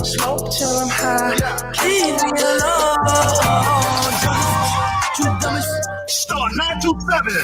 Smoke till I'm high. Leave me alone. Star 927.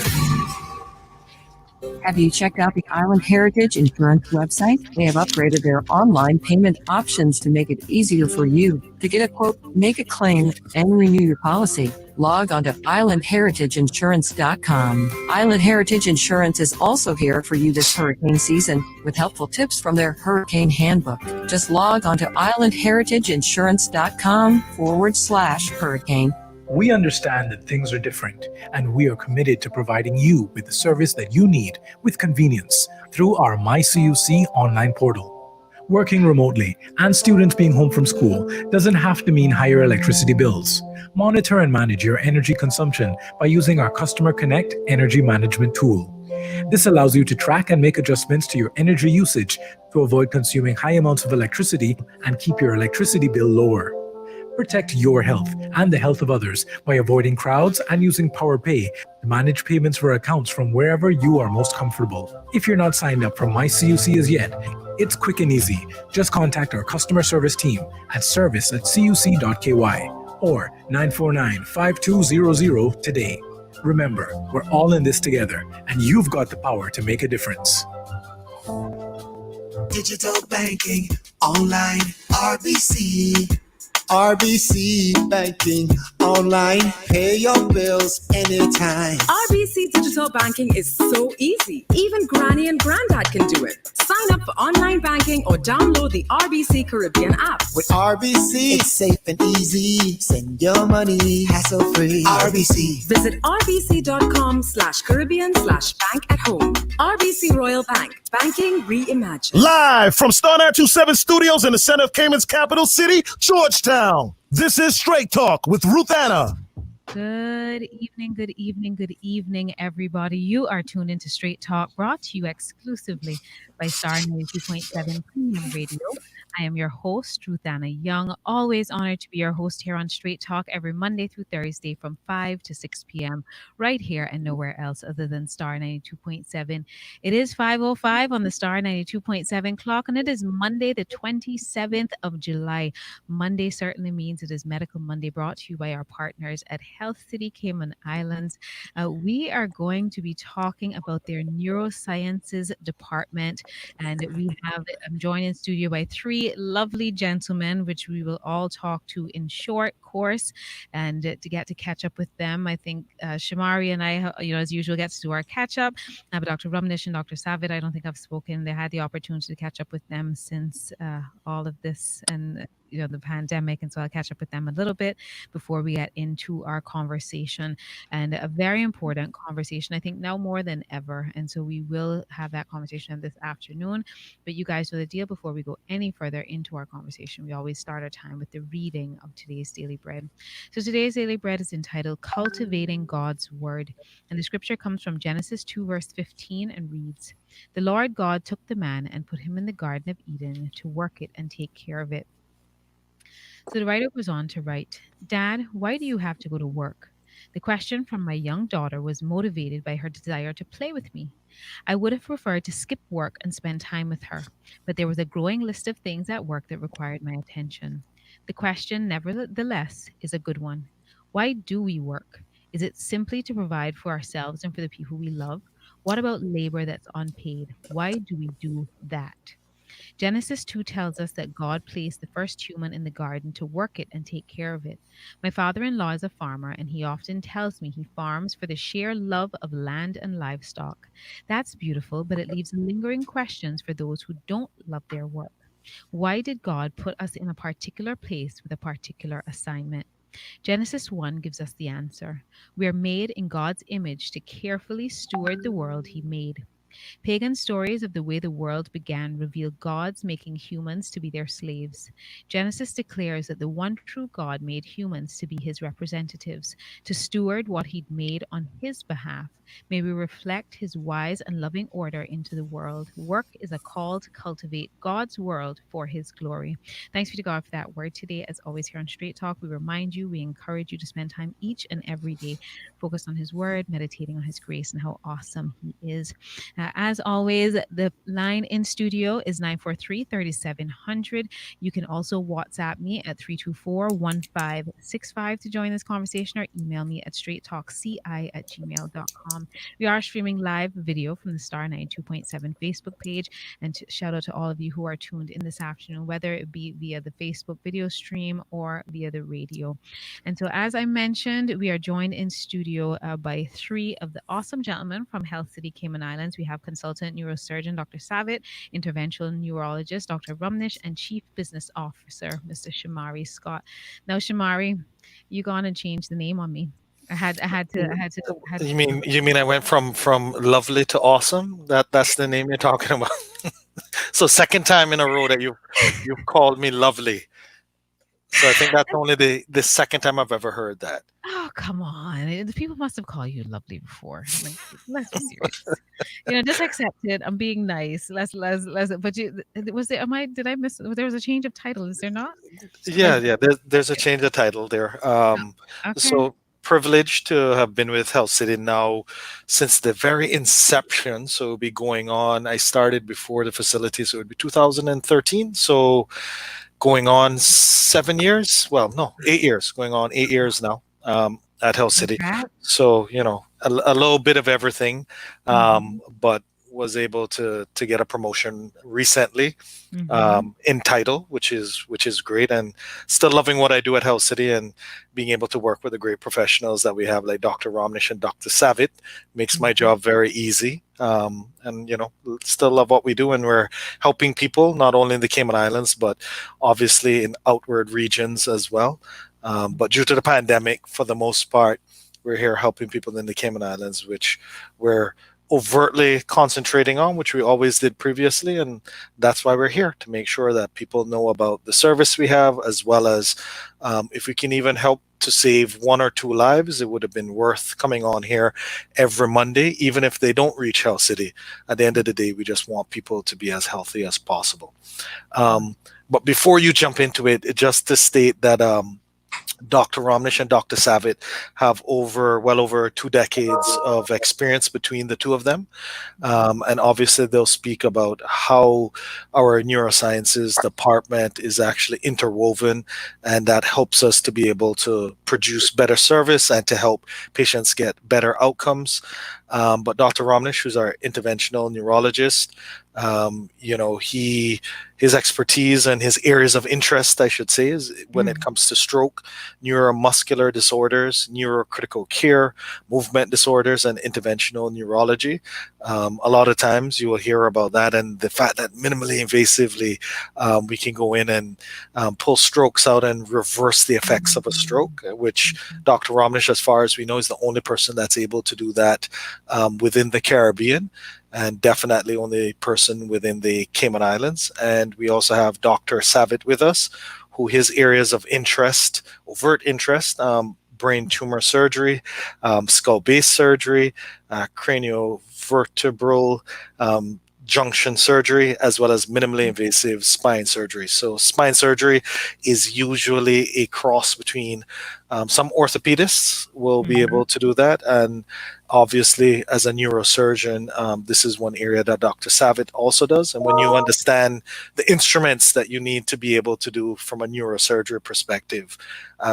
Have you checked out the Island Heritage Insurance website? They have upgraded their online payment options to make it easier for you to get a quote, make a claim, and renew your policy. Log on to islandheritageinsurance.com. Island Heritage Insurance is also here for you this hurricane season with helpful tips from their Hurricane Handbook. Just log on to islandheritageinsurance.com/hurricane. We understand that things are different, and we are committed to providing you with the service that you need with convenience through our MyCUC online portal. Working remotely and students being home from school doesn't have to mean higher electricity bills. Monitor and manage your energy consumption by using our Customer Connect energy management tool. This allows you to track and make adjustments to your energy usage to avoid consuming high amounts of electricity and keep your electricity bill lower. Protect your health and the health of others by avoiding crowds and using PowerPay to manage payments for accounts from wherever you are most comfortable. If you're not signed up for MyCUC as yet, it's quick and easy. Just contact our customer service team at service@cuc.ky or 949-5200 today. Remember, we're all in this together, and you've got the power to make a difference. Digital banking, online, RBC. RBC Banking Online. Pay your bills anytime. RBC Digital Banking is so easy. Even Granny and Granddad can do it. Sign up for online banking or download the RBC Caribbean app. With RBC, it's safe and easy. Send your money hassle-free. RBC. Visit rbc.com/Caribbean/bank at home. RBC Royal Bank. Banking reimagined. Live from Star 927 Studios in the center of Cayman's capital city, Georgetown. This is Straight Talk with Ruth Anna. Good evening, everybody. You are tuned into Straight Talk, brought to you exclusively by Star 92.7 Premium Radio. I am your host, Ruth Anna Young. Always honored to be your host here on Straight Talk every Monday through Thursday from 5 to 6 p.m. right here and nowhere else other than Star 92.7. It is 5:05 on the Star 92.7 clock, and it is Monday, the 27th of July. Monday certainly means it is Medical Monday, brought to you by our partners at Health City Cayman Islands. We are going to be talking about their neurosciences department, and I'm joined in studio by three lovely gentlemen, which we will all talk to in short course, and to get to catch up with them. I think Shomari and I, as usual, gets to do our catch up. But Dr. Romnesh and Dr. Savitr, I don't think I've spoken. They had the opportunity to catch up with them since all of this and the pandemic, and so I'll catch up with them a little bit before we get into our conversation, and a very important conversation, I think now more than ever, and so we will have that conversation this afternoon. But you guys know the deal. Before we go any further into our conversation, we always start our time with the reading of today's Daily Bread. So today's Daily Bread is entitled Cultivating God's Word, and the scripture comes from Genesis 2 verse 15 and reads, "The Lord God took the man and put him in the Garden of Eden to work it and take care of it." So the writer goes on to write, "Dad, why do you have to go to work?" The question from my young daughter was motivated by her desire to play with me. I would have preferred to skip work and spend time with her, but there was a growing list of things at work that required my attention. The question, nevertheless, is a good one. Why do we work? Is it simply to provide for ourselves and for the people we love? What about labor that's unpaid? Why do we do that? Genesis 2 tells us that God placed the first human in the garden to work it and take care of it. My father-in-law is a farmer, and he often tells me he farms for the sheer love of land and livestock. That's beautiful, but it leaves lingering questions for those who don't love their work. Why did God put us in a particular place with a particular assignment? Genesis 1 gives us the answer. We are made in God's image to carefully steward the world he made. Pagan stories of the way the world began reveal gods making humans to be their slaves. Genesis declares that the one true God made humans to be his representatives, to steward what he'd made on his behalf, May we reflect his wise and loving order into the world. Work is a call to cultivate God's world for his glory. Thanks be to God for that word today. As always, here on Straight Talk, we remind you, we encourage you to spend time each and every day focused on his word, meditating on his grace and how awesome he is. As always, the line in studio is 943-3700. You can also WhatsApp me at 324-1565 to join this conversation, or email me at straighttalkci@gmail.com. We are streaming live video from the Star 92.7 Facebook page. And shout out to all of you who are tuned in this afternoon, whether it be via the Facebook video stream or via the radio. And so, as I mentioned, we are joined in studio by three of the awesome gentlemen from Health City, Cayman Islands. We have consultant neurosurgeon Dr. Savitr, interventional neurologist Dr. Romnesh, and chief business officer Mr. Shomari Scott. Now, Shomari, you gone and changed the name on me. I had to. You mean I went from lovely to awesome? That's the name you're talking about. So second time in a row that you've called me lovely. So I think that's only the second time I've ever heard that. Oh, come on. The people must have called you lovely before. Like, let's be serious. Just accept it. I'm being nice. Let's but did I miss, there was a change of title, is there not? Yeah. There's a change of title there. Okay. So privileged to have been with Health City now since the very inception. So it'll be going on. I started before the facility, so it would be 2013. So going on 7 years. Well, no, 8 years. Going on 8 years now at Health City. So a little bit of everything, but was able to get a promotion recently in title, which is great, and still loving what I do at Health City and being able to work with the great professionals that we have, like Dr. Romnesh and Dr. Savitr, makes my job very easy. And still love what we do, and we're helping people not only in the Cayman Islands but obviously in outward regions as well. But due to the pandemic, for the most part, we're here helping people in the Cayman Islands, which we're overtly concentrating on, which we always did previously, and that's why we're here, to make sure that people know about the service we have, as well as if we can even help to save 1 or 2 lives, it would have been worth coming on here every Monday, even if they don't reach Health City. At the end of the day, we just want people to be as healthy as possible. But before you jump into it, just to state that Dr. Romnesh and Dr. Savitr have well over 2 decades of experience between the two of them. And obviously they'll speak about how our neurosciences department is actually interwoven, and that helps us to be able to produce better service and to help patients get better outcomes. But Dr. Romnesh, who's our interventional neurologist, his expertise and his areas of interest, I should say, is when it comes to stroke, neuromuscular disorders, neurocritical care, movement disorders, and interventional neurology. A lot of times you will hear about that, and the fact that minimally invasively we can go in and pull strokes out and reverse the effects of a stroke, which Dr. Romnesh, as far as we know, is the only person that's able to do that within the Caribbean, and definitely only person within the Cayman Islands. And we also have Dr. Savitr with us, who his areas of interest, overt interest, brain tumor surgery, skull-base surgery, craniovertebral junction surgery, as well as minimally invasive spine surgery. So spine surgery is usually a cross between some orthopedists will be able to do that, and obviously as a neurosurgeon, this is one area that Dr. Savitr also does. And when you understand the instruments that you need to be able to do from a neurosurgery perspective,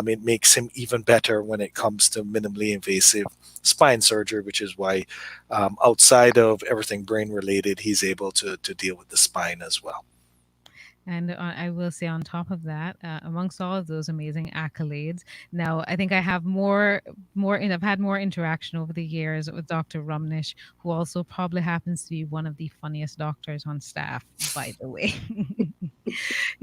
it makes him even better when it comes to minimally invasive spine surgery, which is why outside of everything brain related, he's able to deal with the spine as well. And I will say, on top of that, amongst all of those amazing accolades, now I think I have I've had more interaction over the years with Dr. Romnesh, who also probably happens to be one of the funniest doctors on staff, by the way.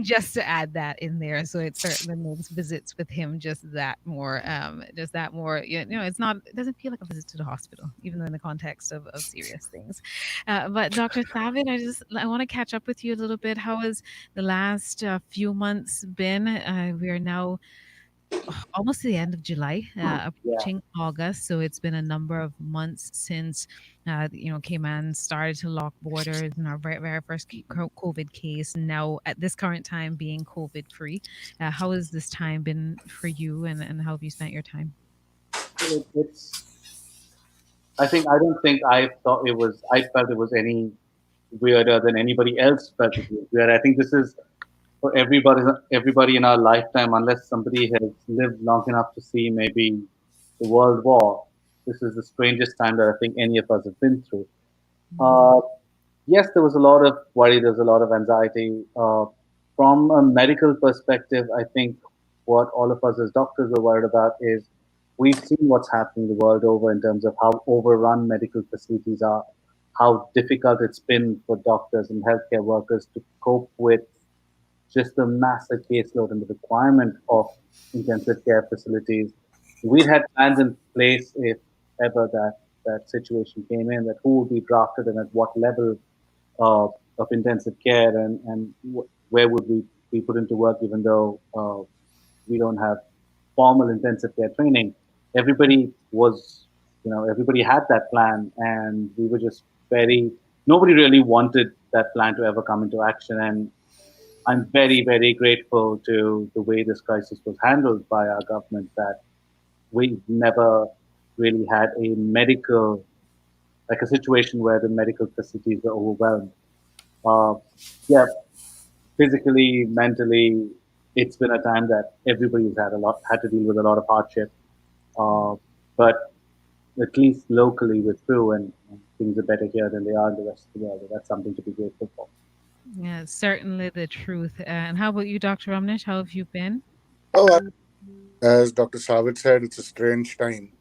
Just to add that in there, so it certainly makes visits with him just that more. It doesn't feel like a visit to the hospital, even though in the context of serious things. But Dr. Savitr, I want to catch up with you a little bit. How has the last few months been? We are now almost to the end of July, Yeah. approaching August. So it's been a number of months since, Cayman started to lock borders and our very first COVID case. Now, at this current time, being COVID free. How has this time been for you, and how have you spent your time? It's. I don't think I thought it was. I felt it was any weirder than anybody else felt it was weird. I think this is for everybody in our lifetime, unless somebody has lived long enough to see maybe the World War. This is the strangest time that I think any of us have been through. Uh, yes, there was a lot of worry, there was a lot of anxiety. From a medical perspective, I think what all of us as doctors are worried about is we've seen what's happening the world over in terms of how overrun medical facilities are, how difficult it's been for doctors and healthcare workers to cope with just the massive caseload and the requirement of intensive care facilities. We'd had plans in place if ever that situation came in, that who would be drafted and at what level of intensive care and where would we be put into work, even though we don't have formal intensive care training. Everybody was, everybody had that plan, and we were just nobody really wanted that plan to ever come into action. And I'm very, very grateful to the way this crisis was handled by our government, that we never really had like a situation where the medical facilities were overwhelmed. Uh, yeah, physically, mentally, it's been a time that everybody's had to deal with a lot of hardship. Uh, but at least locally, we're through, and things are better here than they are in the rest of the world. That's something to be grateful for. Yeah, certainly the truth. And how about you, Dr. Romnesh? How have you been? Oh, as Dr. Savitr said, it's a strange time.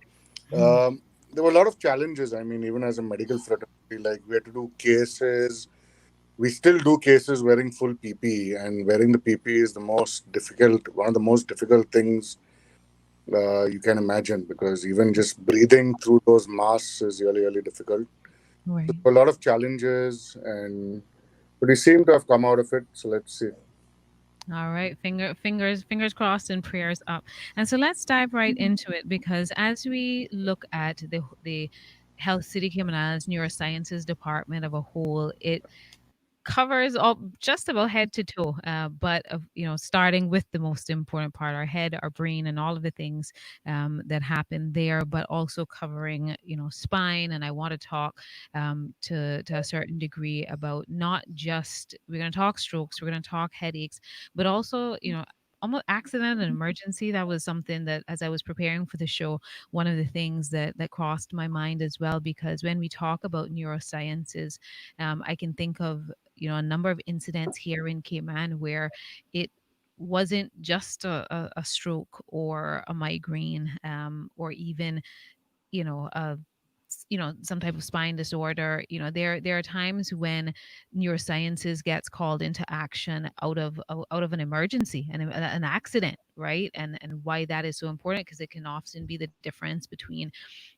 There were a lot of challenges. I mean, even as a medical fraternity, like we had to do cases. We still do cases wearing full PPE, and wearing the PPE is one of the most difficult things you can imagine, because even just breathing through those masks is really, really difficult. Right. So a lot of challenges, but we seem to have come out of it. So let's see. All right, fingers crossed and prayers up. And so let's dive right into it, because as we look at the Health City Cayman Islands Neurosciences Department of a whole, it covers all just about head to toe, but starting with the most important part, our head, our brain, and all of the things that happen there, but also covering spine. And I want to talk to a certain degree about not just, we're going to talk strokes, we're going to talk headaches, but also almost accident and emergency. That was something that, as I was preparing for the show, one of the things that crossed my mind as well, because when we talk about neurosciences, I can think of a number of incidents here in Cayman where it wasn't just a stroke or a migraine, or even some type of spine disorder. There are times when neurosciences gets called into action out of an emergency and an accident, right? And why that is so important, because it can often be the difference between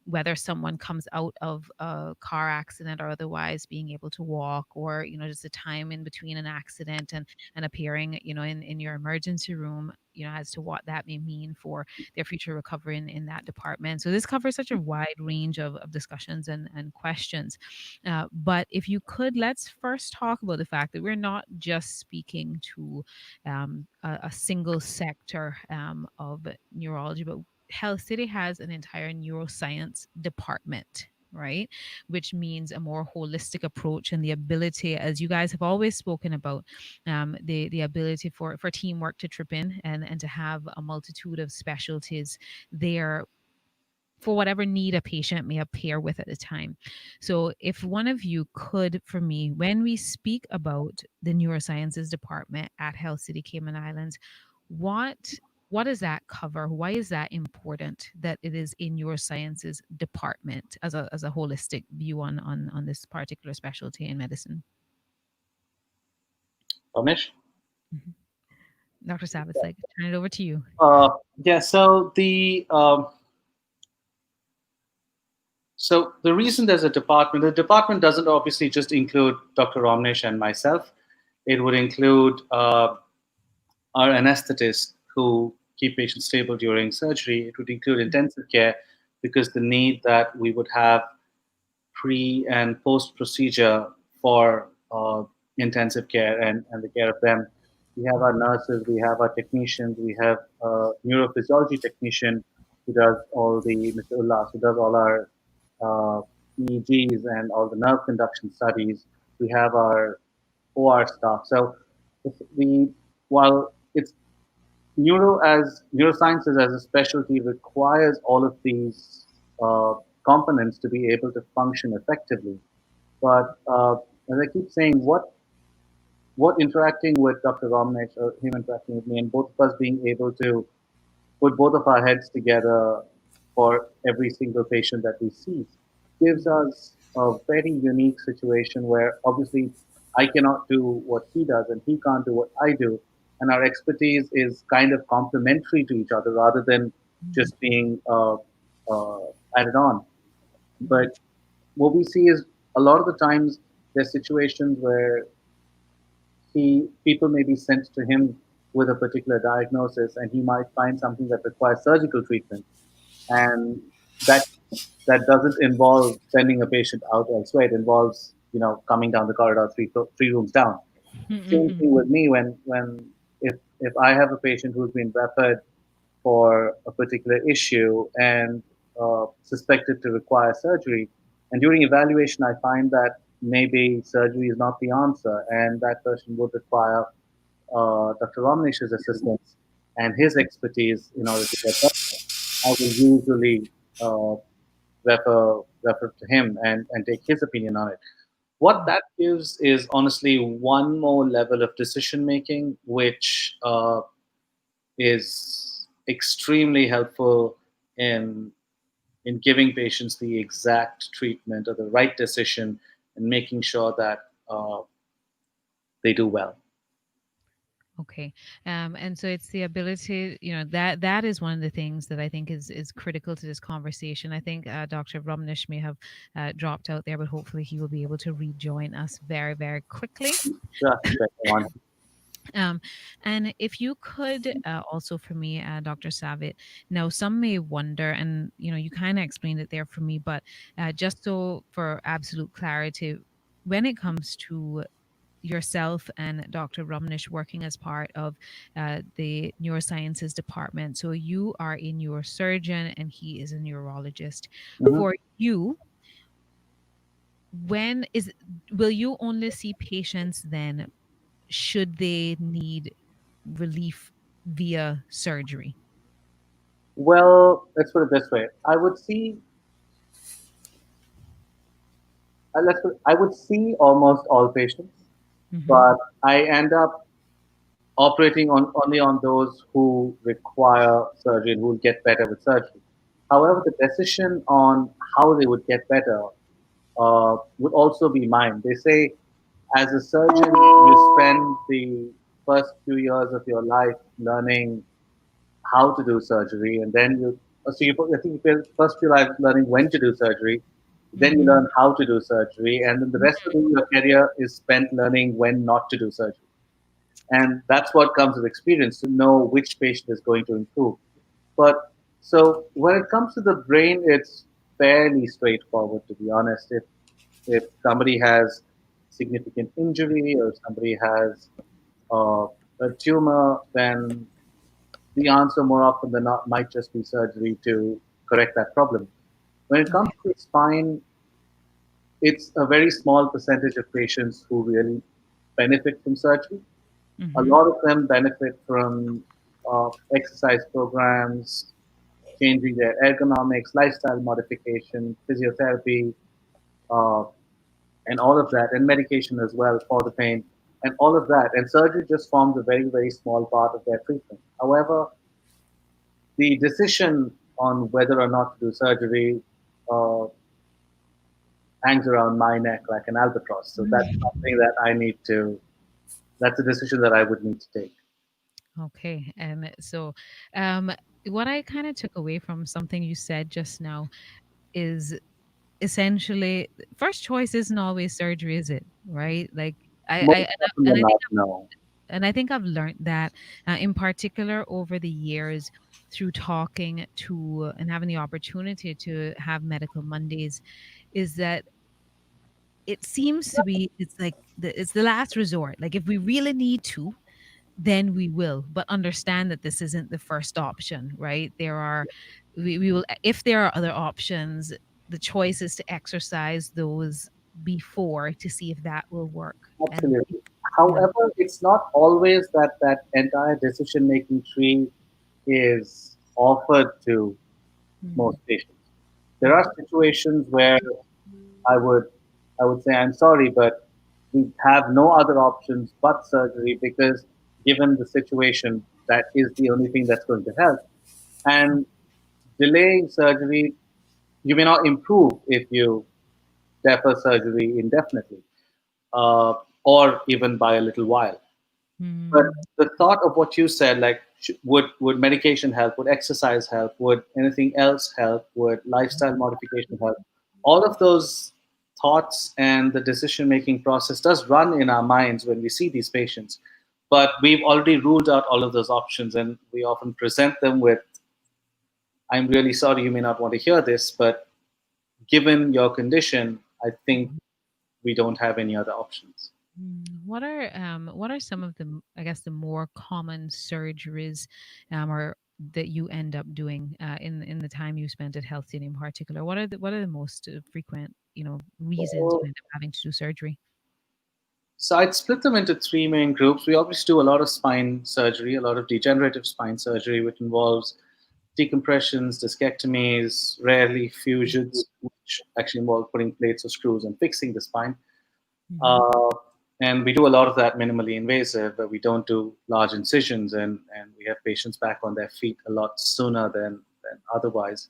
whether someone comes out of a car accident or otherwise being able to walk, or just a time in between an accident and appearing in your emergency room, as to what that may mean for their future recovery in that department. So this covers such a wide range of discussions and questions. But if you could, let's first talk about the fact that we're not just speaking to a single sector of neurology, but Health City has an entire neuroscience department, right? Which means a more holistic approach and the ability, as you guys have always spoken about, the ability for teamwork to trip in and to have a multitude of specialties there for whatever need a patient may appear with at the time. So if one of you could, for me, when we speak about the neurosciences department at Health City Cayman Islands, what does that cover? Why is that important that it is in your sciences department as a holistic view on this particular specialty in medicine? Ramesh? Dr. Savitr, like, turn it over to you. Yeah. So the reason there's the department doesn't obviously just include Dr. Romnesh and myself. It would include our anesthetist, who keep patients stable during surgery, it would include intensive care, because the need that we would have pre and post procedure for intensive care and the care of them. We have our nurses, we have our technicians, we have a neurophysiology technician who does all the Mr. Ullas, who does all our EEGs and all the nerve conduction studies. We have our OR staff. So we, while it's neurosciences as a specialty requires all of these components to be able to function effectively. But as I keep saying, what interacting with Dr. Romnesh or him interacting with me, and both of us being able to put both of our heads together for every single patient that we see gives us a very unique situation where obviously I cannot do what he does and he can't do what I do. And our expertise is kind of complementary to each other rather than just being added on. But what we see is a lot of the times there's situations where people may be sent to him with a particular diagnosis and he might find something that requires surgical treatment, and that that doesn't involve sending a patient out elsewhere. It involves coming down the corridor three rooms down. Same thing with me when if I have a patient who's been referred for a particular issue and suspected to require surgery. And during evaluation, I find that maybe surgery is not the answer, and that person would require Dr. Romnesh's assistance and his expertise in order to get better. I will usually refer to him and take his opinion on it. What that gives is honestly one more level of decision making, which is extremely helpful in giving patients the exact treatment or the right decision and making sure that they do well. Okay. And so it's the ability, that is one of the things that I think is critical to this conversation. I think Dr. Romnesh may have dropped out there, but hopefully he will be able to rejoin us very, very quickly. And if you could also for me, Dr. Savit, now some may wonder, and you kind of explained it there for me, but just so for absolute clarity, when it comes to yourself and Dr. Romnesh working as part of the neurosciences department, so you are a neurosurgeon and he is a neurologist. For you, will you only see patients then should they need relief via surgery? Well, let's put it this way. I would see almost all patients, but I end up operating only on those who require surgery and who will get better with surgery. However, the decision on how they would get better would also be mine. They say, as a surgeon, you spend the first few years of your life learning how to do surgery, and then I think you first few life learning when to do surgery, then you learn how to do surgery, and then the rest of your career is spent learning when not to do surgery. And that's what comes with experience, to know which patient is going to improve. But so when it comes to the brain, it's fairly straightforward, to be honest. If somebody has significant injury or somebody has a tumor, then the answer more often than not might just be surgery to correct that problem. When it comes to spine, it's a very small percentage of patients who really benefit from surgery. A lot of them benefit from exercise programs, changing their ergonomics, lifestyle modification, physiotherapy, and all of that, and medication as well for the pain, and all of that. And surgery just forms a very, very small part of their treatment. However, the decision on whether or not to do surgery hangs around my neck like an albatross. So that's something that that's a decision that I would need to take. Okay. And so what I kind of took away from something you said just now is essentially first choice isn't always surgery, is it? Right? Like I Most and I often than think not, no. and I think I've learned that in particular over the years through talking to and having the opportunity to have medical Mondays, is that it seems to be it's like it's the last resort. Like if we really need to, then we will, but understand that this isn't the first option, right? We will, if there are other options, the choice is to exercise those before to see if that will work. And Absolutely. yeah. However, it's not always that that entire decision making tree is offered to most patients. There are situations where I would I would say I'm sorry, but we have no other options but surgery because given the situation, that is the only thing that's going to help. And delaying surgery, you may not improve if you defer surgery indefinitely, or even by a little while. But Mm. the thought of what you said, like, would medication help? Would exercise help? Would anything else help? Would lifestyle modification help? All of those thoughts and the decision making process does run in our minds when we see these patients. But we've already ruled out all of those options, and we often present them with, "I'm really sorry, you may not want to hear this, but given your condition, I think we don't have any other options." What are some of the, I guess, the more common surgeries or that you end up doing in the time you spent at Health City in particular? What are the most frequent, reasons you So end up having to do surgery? So I'd split them into three main groups. We obviously do a lot of spine surgery, a lot of degenerative spine surgery, which involves decompressions, discectomies, rarely fusions, which actually involve putting plates or screws and fixing the spine. Uh, and we do a lot of that minimally invasive, but we don't do large incisions, and we have patients back on their feet a lot sooner than otherwise.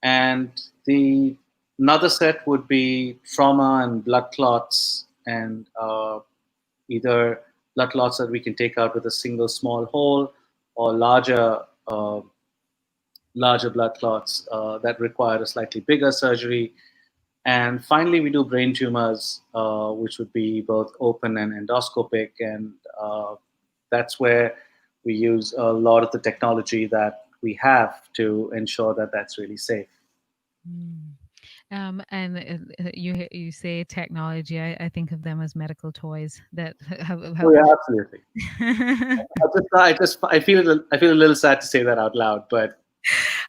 And the another set would be trauma and blood clots, and either blood clots that we can take out with a single small hole, or larger blood clots that require a slightly bigger surgery. And finally, we do brain tumors, which would be both open and endoscopic, and that's where we use a lot of the technology that we have to ensure that that's really safe. And you say technology. I think of them as medical toys that Oh have yeah, absolutely. I feel a little sad to say that out loud, but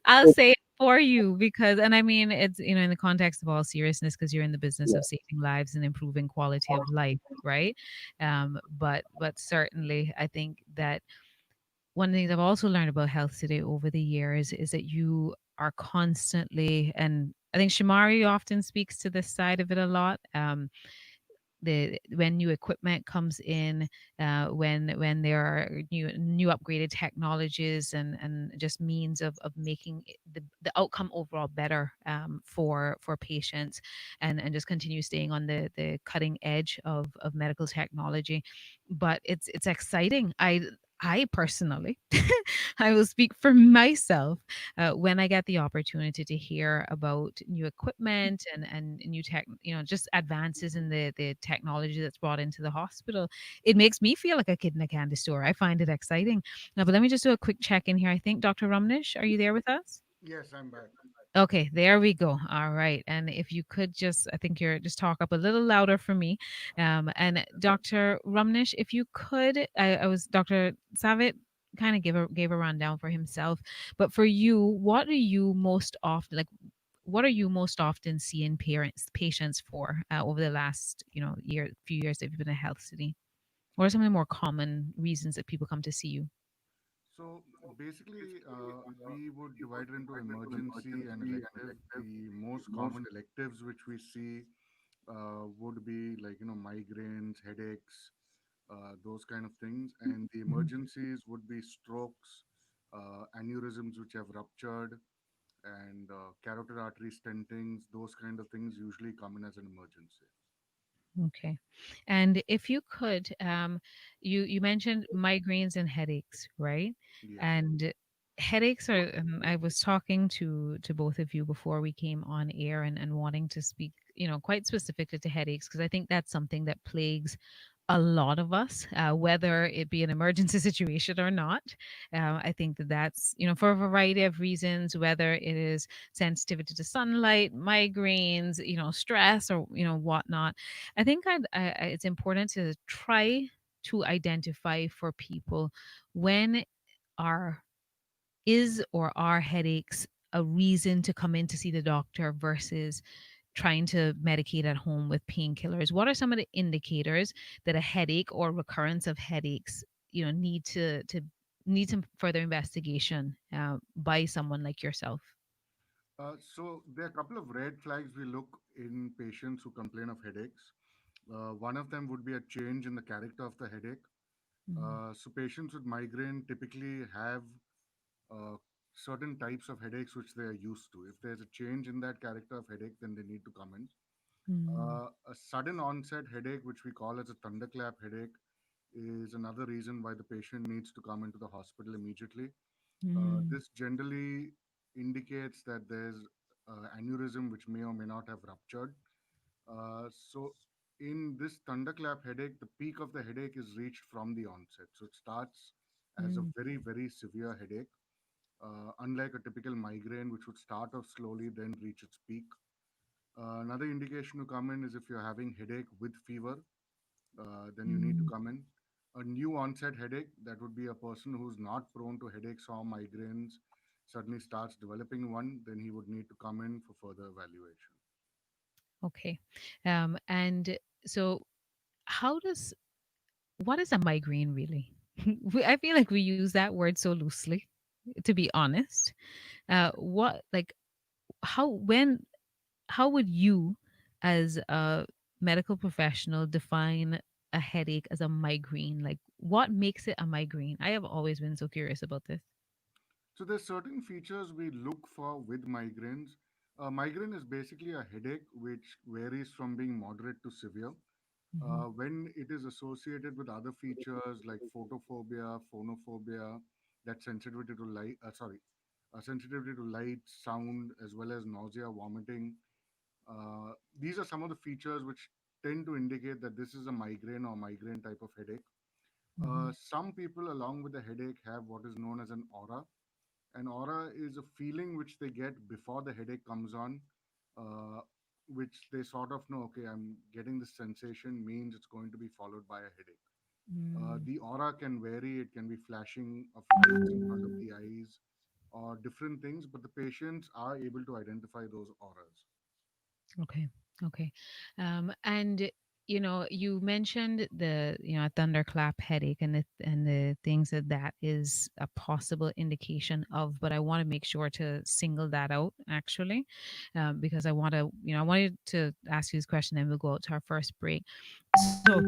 I'll say it for you because, and I mean, it's, in the context of all seriousness, because you're in the business yeah. of saving lives and improving quality of life, right? But certainly, I think that one of the things I've also learned about Health Today over the years is that you are constantly, and I think Shomari often speaks to this side of it a lot. When new equipment comes in, when there are new upgraded technologies and just means of making the outcome overall better for patients, and just continue staying on the cutting edge of medical technology. But it's exciting. I personally, I will speak for myself when I get the opportunity to hear about new equipment and new tech, just advances in the technology that's brought into the hospital. It makes me feel like a kid in a candy store. I find it exciting. Now, but let me just do a quick check in here. I think Dr. Romnesh, are you there with us? Yes, I'm back. Okay, there we go. All right. And if you could just, I think you're just talk up a little louder for me. And Dr. Rumnish, if you could, I was Dr. Savit kind of gave a rundown for himself, but for you, what are you most often like? What are you most often seeing patients for over the last few years that you've been at Health City? What are some of the more common reasons that people come to see you? So basically, we would divide it into emergency and elective. The most common electives which we see would be like migraines, headaches, those kind of things, and the emergencies would be strokes, aneurysms which have ruptured, and carotid artery stentings. Those kind of things usually come in as an emergency. Okay. And if you could, you mentioned migraines and headaches, right? Yes. And headaches are, I was talking to both of you before we came on air and wanting to speak, quite specifically to headaches, because I think that's something that plagues a lot of us, whether it be an emergency situation or not. I think that that's, for a variety of reasons, whether it is sensitivity to sunlight, migraines, stress, or, whatnot. I think it's important to try to identify for people when are are headaches a reason to come in to see the doctor versus trying to medicate at home with painkillers. What are some of the indicators that a headache or recurrence of headaches, need some further investigation by someone like yourself? So there are a couple of red flags we look in patients who complain of headaches. One of them would be a change in the character of the headache. So patients with migraine typically have uh, certain types of headaches which they are used to. If there's a change in that character of headache, then they need to come in. A sudden onset headache, which we call as a thunderclap headache, is another reason why the patient needs to come into the hospital immediately. This generally indicates that there's aneurysm which may or may not have ruptured. So, in this thunderclap headache, the peak of the headache is reached from the onset. So, it starts as a very, very severe headache, unlike a typical migraine, which would start off slowly, then reach its peak. Another indication to come in is if you're having headache with fever, then you need to come in. A new onset headache, that would be a person who's not prone to headaches or migraines, suddenly starts developing one, then he would need to come in for further evaluation. Okay. And so how does what is a migraine really? I feel like we use that word so loosely, to be honest. What like how when how would you, as a medical professional, define a headache as a migraine? Like, what makes it a migraine? I have always been so curious about this. So there's certain features we look for with migraines. Migraine is basically a headache which varies from being moderate to severe. When it is associated with other features like photophobia, phonophobia, that sensitivity to light, sensitivity to light, sound, as well as nausea, vomiting. These are some of the features which tend to indicate that this is a migraine or migraine type of headache. Some people, along with the headache, have what is known as an aura. An aura is a feeling which they get before the headache comes on, uh, which they sort of know, okay, I'm getting this sensation, means it's going to be followed by a headache. The aura can vary, it can be flashing of lights in front of the eyes or different things, but the patients are able to identify those auras. Okay. Okay. And you mentioned the thunderclap headache and the things that is a possible indication of, but I want to make sure to single that out actually, because I wanted to ask you this question, and we'll go out to our first break. So,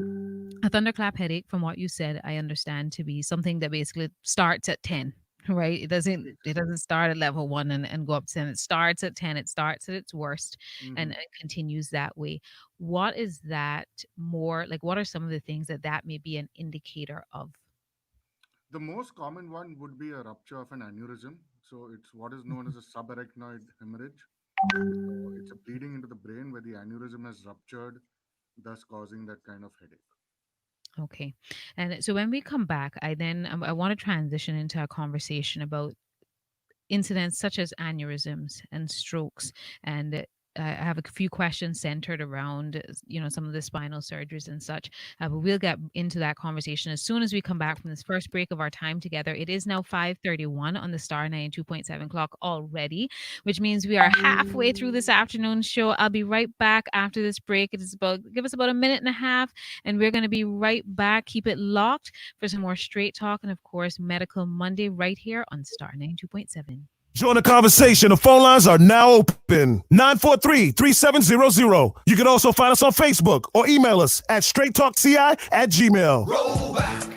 a thunderclap headache, from what you said, I understand to be something that basically starts at 10, right? It doesn't start at level 1 and go up to 10. It starts at 10. It starts at its worst and Mhm. it continues that way. What is that more like? What are some of the things that may be an indicator of? The most common one would be a rupture of an aneurysm. So it's what is known as a subarachnoid hemorrhage. It's a bleeding into the brain where the aneurysm has ruptured, thus causing that kind of headache. Okay. And so when we come back, I want to transition into a conversation about incidents such as aneurysms and strokes. And I have a few questions centered around, some of the spinal surgeries and such. But we'll get into that conversation as soon as we come back from this first break of our time together. It is now 5:31 on the Star 92.7 clock already, which means we are halfway through this afternoon show. I'll be right back after this break. Give us about a minute and a half, and we're going to be right back. Keep it locked for some more straight talk and, of course, Medical Monday right here on Star 92.7. Join the conversation. The phone lines are now open. 943-3700. You can also find us on Facebook or email us at straighttalkci@gmail. Roll back.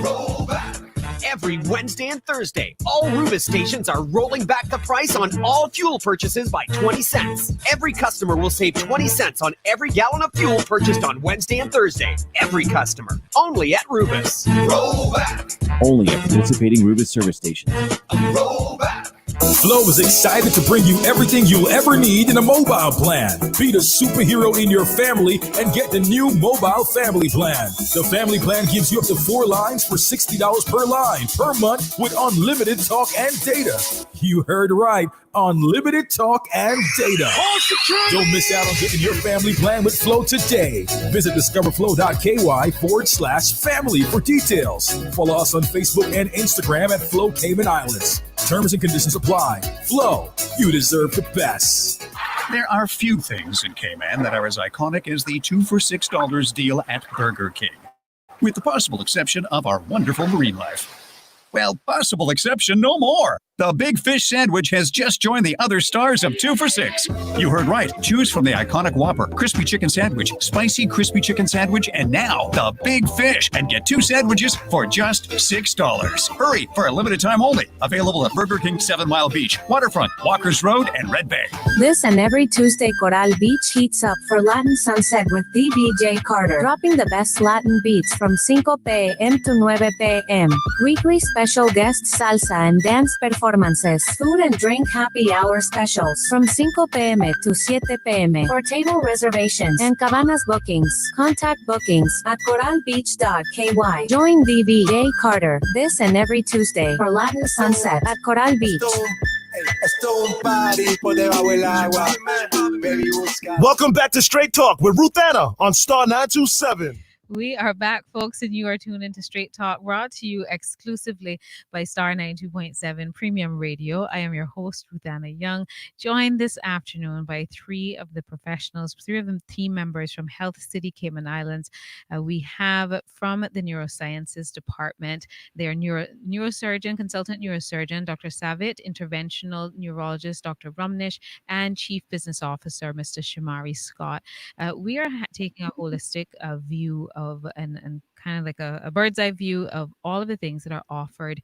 Roll back. Every Wednesday and Thursday, all Rubus stations are rolling back the price on all fuel purchases by 20 cents. Every customer will save 20 cents on every gallon of fuel purchased on Wednesday and Thursday. Every customer. Only at Rubus. Roll back. Only at participating Rubus service stations. Roll back. Flow is excited to bring you everything you'll ever need in a mobile plan. Be the superhero in your family and get the new mobile family plan. The family plan gives you up to 4 lines for $60 per line per month with unlimited talk and data. You heard right. Unlimited talk and data. Don't miss out on getting your family plan with Flow today. Visit discoverflow.ky/family for details. Follow us on Facebook and Instagram at Flow Cayman Islands. Terms and conditions apply. Flow, you deserve the best. There are few things in Cayman that are as iconic as the 2 for $6 deal at Burger King, with the possible exception of our wonderful marine life. Well, possible exception no more. The Big Fish Sandwich has just joined the other stars of 2 for $6. You heard right. Choose from the iconic Whopper, Crispy Chicken Sandwich, Spicy Crispy Chicken Sandwich, and now the Big Fish. And get 2 sandwiches for just $6. Hurry, for a limited time only. Available at Burger King 7 Mile Beach, Waterfront, Walkers Road, and Red Bay. This and every Tuesday, Coral Beach heats up for Latin Sunset with DJ Carter, dropping the best Latin beats from 5 p.m. to 9 p.m. Weekly special guest salsa and dance performances, food and drink happy hour specials from 5 p.m. to 7 p.m. For table reservations and cabanas bookings, contact bookings at coralbeach.ky. Join DJ Carter this and every Tuesday for Latin Sunset at Coral Beach. Welcome back to Straight Talk with Ruth Anna on Star 927. We are back, folks, and you are tuned into Straight Talk, brought to you exclusively by Star 92.7 Premium Radio. I am your host, Ruth Anna Young, joined this afternoon by 3 of the professionals, 3 of them team members from Health City, Cayman Islands. We have from the Neurosciences Department, their neurosurgeon, consultant neurosurgeon, Dr. Savitr, interventional neurologist, Dr. Romnesh, and Chief Business Officer, Mr. Shomari Scott. We are taking a holistic view of and kind of like a bird's eye view of all of the things that are offered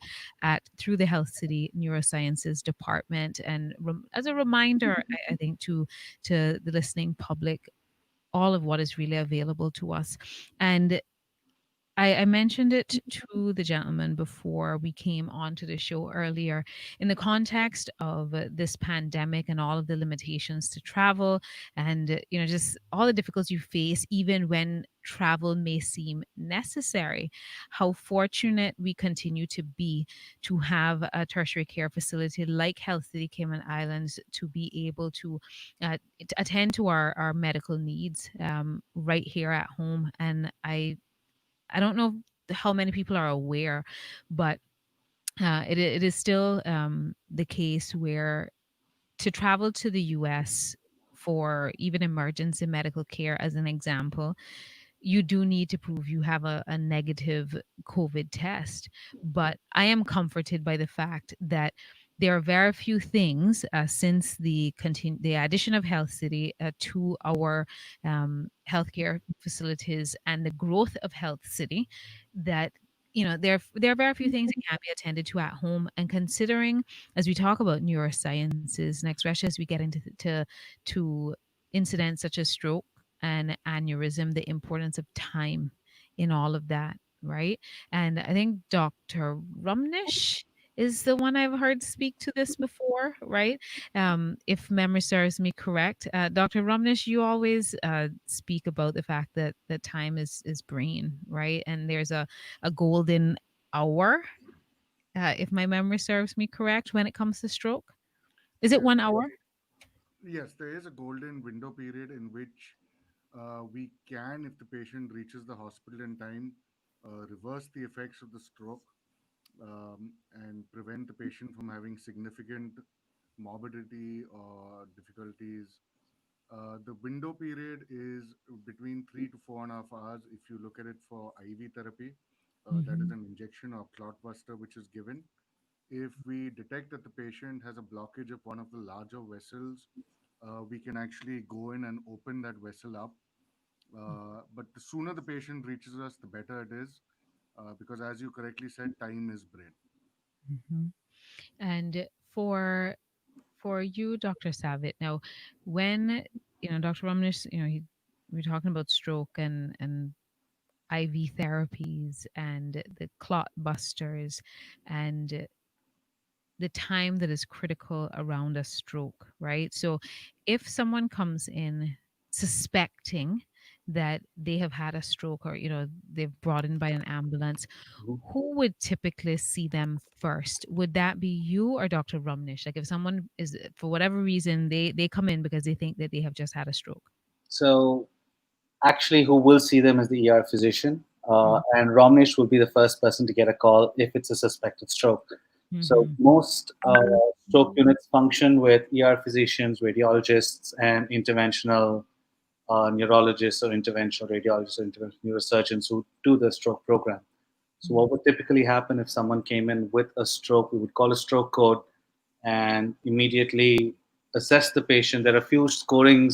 through the Health City Neurosciences Department. And as a reminder, I think to the listening public, all of what is really available to us. And I mentioned it to the gentleman before we came onto the show earlier in the context of this pandemic and all of the limitations to travel and, just all the difficulties you face, even when travel may seem necessary. How fortunate we continue to be to have a tertiary care facility like Health City Cayman Islands to be able to attend to our medical needs right here at home. And I don't know how many people are aware, but it is still the case where to travel to the US for even emergency medical care, as an example, you do need to prove you have a negative COVID test. But I am comforted by the fact that there are very few things since the addition of Health City to our healthcare facilities and the growth of Health City that there are very few things that can be attended to at home. And considering, as we talk about neurosciences, and especially as we get into to incidents such as stroke and aneurysm, the importance of time in all of that, right? And I think Dr. Romnesh is the one I've heard speak to this before, right? If memory serves me correct. Dr. Romnesh, you always speak about the fact that time is brain, right? And there's a golden hour, if my memory serves me correct, when it comes to stroke. Is it 1 hour? Yes, there is a golden window period in which we can, if the patient reaches the hospital in time, reverse the effects of the stroke and prevent the patient from having significant morbidity or difficulties. The window period is between 3 to 4.5 hours if you look at it for IV therapy. That is an injection or clot buster which is given. If we detect that the patient has a blockage of one of the larger vessels, we can actually go in and open that vessel up. But the sooner the patient reaches us, the better it is, because as you correctly said, time is brain. And for you, Dr. Savitr, now, when Dr. Romnesh, we're talking about stroke and IV therapies and the clot busters, and the time that is critical around a stroke, right? So if someone comes in suspecting that they have had a stroke, or they've brought in by an ambulance, who would typically see them first? Would that be you or Dr. Romnesh? Like if someone is, for whatever reason, they come in because they think that they have just had a stroke. So actually, who will see them is the ER physician, and Romnesh will be the first person to get a call if it's a suspected stroke. So most stroke units function with ER physicians, radiologists, and interventional neurologists or interventional radiologists or interventional neurosurgeons who do the stroke program. So what would typically happen if someone came in with a stroke, we would call a stroke code and immediately assess the patient. There are few scoring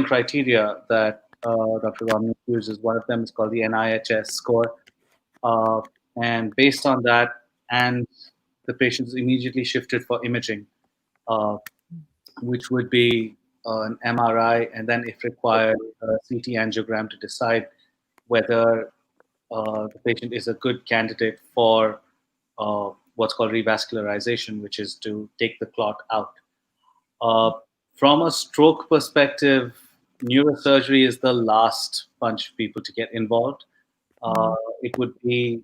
criteria that Dr. Romney uses. One of them is called the NIHS score. And based on that, and the patient is immediately shifted for imaging, which would be an MRI, and then, if required, a CT angiogram to decide whether the patient is a good candidate for what's called revascularization, which is to take the clot out. From a stroke perspective, neurosurgery is the last bunch of people to get involved. It would be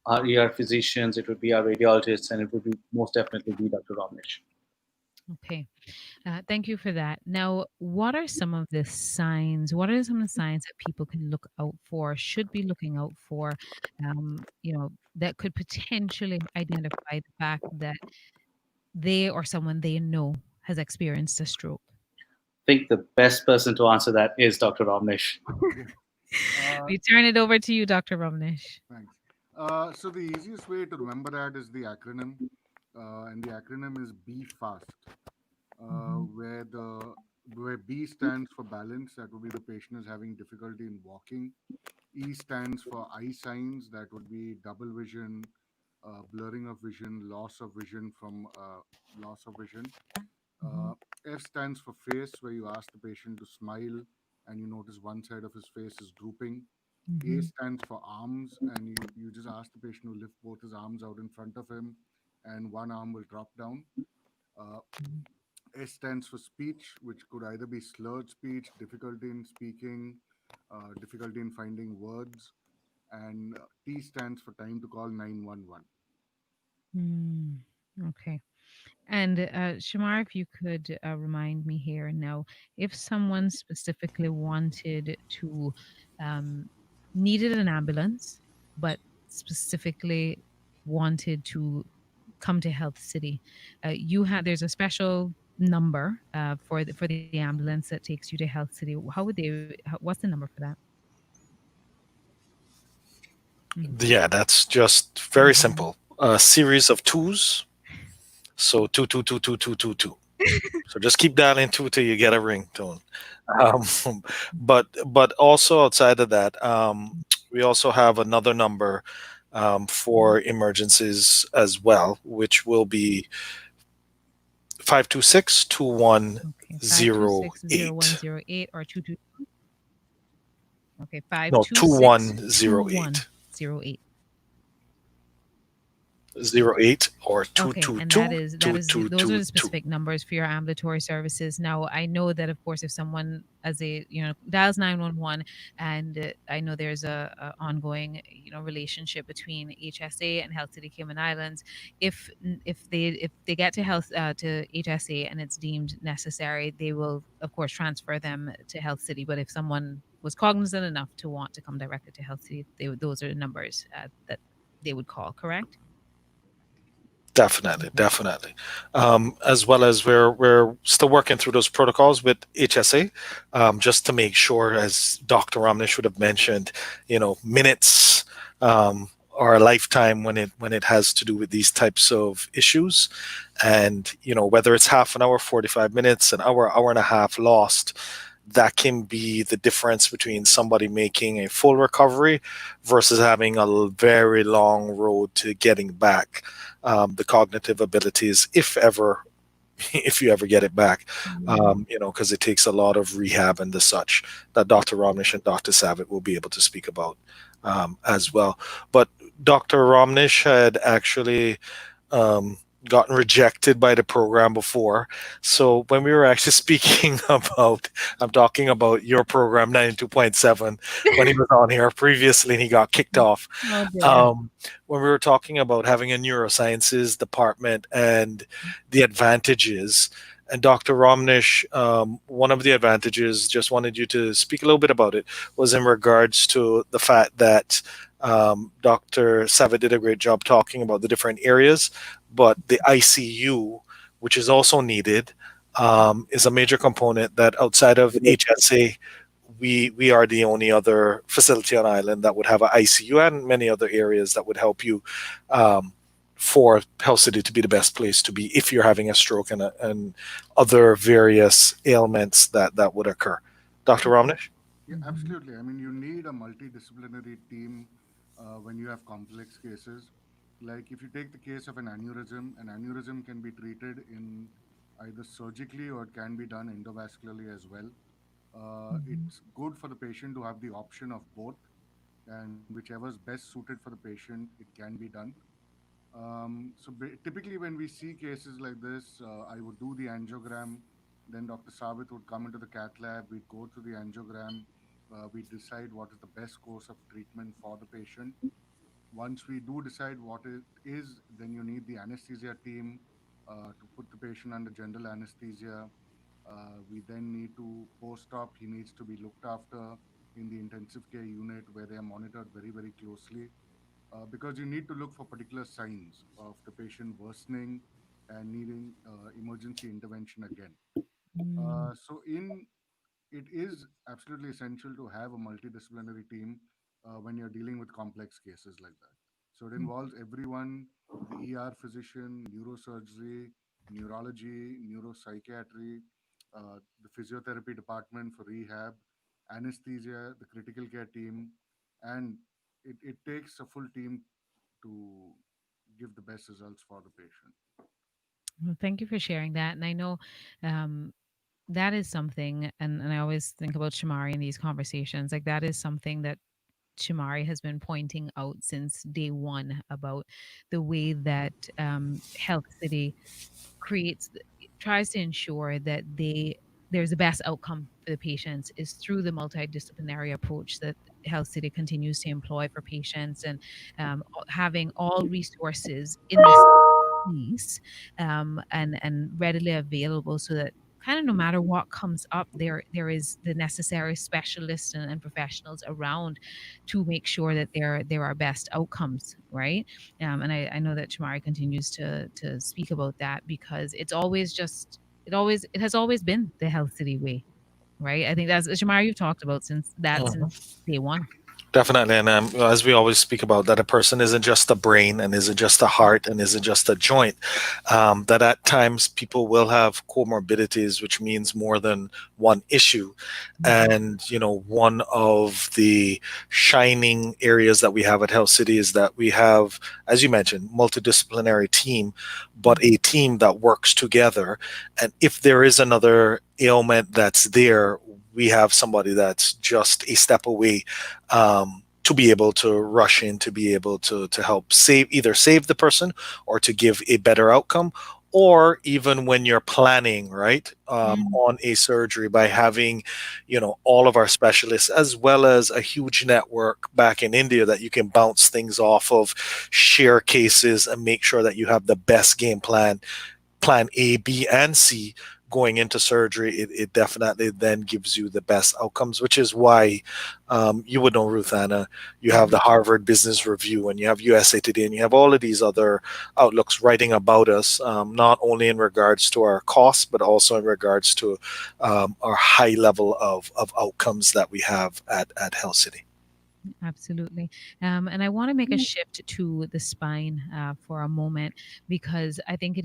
our ER physicians, it would be our radiologists, and it would be most definitely be Dr. Romnesh. Okay. Thank you for that. Now, what are some of the signs? What are some of the signs that people can look out for, should be looking out for, that could potentially identify the fact that they or someone they know has experienced a stroke? I think the best person to answer that is Dr. Romnesh. We turn it over to you, Dr. Romnesh. Thanks. So the easiest way to remember that is the acronym, and the acronym is B FAST, where B stands for balance, that would be the patient is having difficulty in walking. E stands for eye signs, that would be double vision, blurring of vision, loss of vision from loss of vision. F stands for face, where you ask the patient to smile and you notice one side of his face is drooping. A stands for arms, and you just ask the patient to lift both his arms out in front of him and one arm will drop down. S stands for speech, which could either be slurred speech, difficulty in speaking, difficulty in finding words. And T stands for time to call 911. Okay. And Shamar, if you could remind me here now, if someone specifically wanted to, needed an ambulance, but specifically wanted to come to Health City, there's a special number for the ambulance that takes you to Health City. What's the number for that? Yeah, that's just very simple. A series of twos. So 2222222. So just keep dialing 2 till you get a ringtone. But also outside of that, we also have another number for emergencies as well, which will be 526-2108. 526-0108 or 222. Okay, 2108. 08. 08 or 222. Okay, and those are the specific numbers for your ambulatory services. Now, I know that, of course, if someone dials 911, and I know there's a ongoing relationship between HSA and Health City Cayman Islands. If they get to HSA and it's deemed necessary, they will, of course, transfer them to Health City. But if someone was cognizant enough to want to come directly to Health City, those are the numbers that they would call, correct? Definitely. As well as we're still working through those protocols with HSA, just to make sure, as Dr. Romnesh would have mentioned, minutes are a lifetime when it has to do with these types of issues, and whether it's half an hour, 45 minutes, an hour and a half lost. That can be the difference between somebody making a full recovery versus having a very long road to getting back the cognitive abilities, if you ever get it back, because it takes a lot of rehab and the such that Dr. Romnesh and Dr. Savitr will be able to speak about as well. But Dr. Romnesh had actually um, gotten rejected by the program before. So when we were actually speaking about, I'm talking about your program 92.7 when he was on here previously and he got kicked off. Oh dear. Um, when we were talking about having a neurosciences department and the advantages, and Dr. Romnish, one of the advantages, just wanted you to speak a little bit about it, was in regards to the fact that Dr. Savitr did a great job talking about the different areas, but the ICU, which is also needed, is a major component that outside of HSA, we are the only other facility on island that would have an ICU and many other areas that would help you for Health City to be the best place to be if you're having a stroke and other various ailments that would occur. Dr. Ramnesh? Yeah, absolutely. I mean, you need a multidisciplinary team when you have complex cases. Like if you take the case of an aneurysm can be treated in either surgically or it can be done endovascularly as well. It's good for the patient to have the option of both, and whichever is best suited for the patient, it can be done. Typically, when we see cases like this, I would do the angiogram. Then Dr. Savit would come into the cath lab. We'd go through the angiogram. We decide what is the best course of treatment for the patient. Once we do decide what it is, then you need the anesthesia team to put the patient under general anesthesia. We then need to post-op. He needs to be looked after in the intensive care unit where they are monitored very, very closely because you need to look for particular signs of the patient worsening and needing emergency intervention again. So it is absolutely essential to have a multidisciplinary team when you're dealing with complex cases like that. So it involves everyone, the physician, neurosurgery, neurology, neuropsychiatry, the physiotherapy department for rehab, anesthesia, the critical care team, and it takes a full team to give the best results for the patient. Well, thank you for sharing that. And I know um, that is something, and I always think about Shamari in these conversations. Like that is something that Shamari has been pointing out since day one about the way that Health City creates tries to ensure that there's the best outcome for the patients is through the multidisciplinary approach that Health City continues to employ for patients and having all resources in this piece and readily available so that kind of no matter what comes up there is the necessary specialists and professionals around to make sure that there are best outcomes, right? And I know that Chamari continues to speak about that because it has always been the Health City way, right? I think that's Chamari, you've talked about since day one. Definitely, and as we always speak about, that a person isn't just a brain and isn't just a heart and isn't just a joint. That at times people will have comorbidities, which means more than one issue. And one of the shining areas that we have at Health City is that we have, as you mentioned, multidisciplinary team, but a team that works together. And if there is another ailment that's there, we have somebody that's just a step away to be able to rush in, to be able to help either save the person or to give a better outcome, or even when you're planning, right, on a surgery, by having, all of our specialists as well as a huge network back in India that you can bounce things off of, share cases, and make sure that you have the best game plan A, B, and C going into surgery. It definitely then gives you the best outcomes, which is why you would know, Ruth Anna, you have the Harvard Business Review and you have USA Today and you have all of these other outlooks writing about us, not only in regards to our costs, but also in regards to our high level of outcomes that we have at Health City. Absolutely. And I want to make a shift to the spine for a moment because I think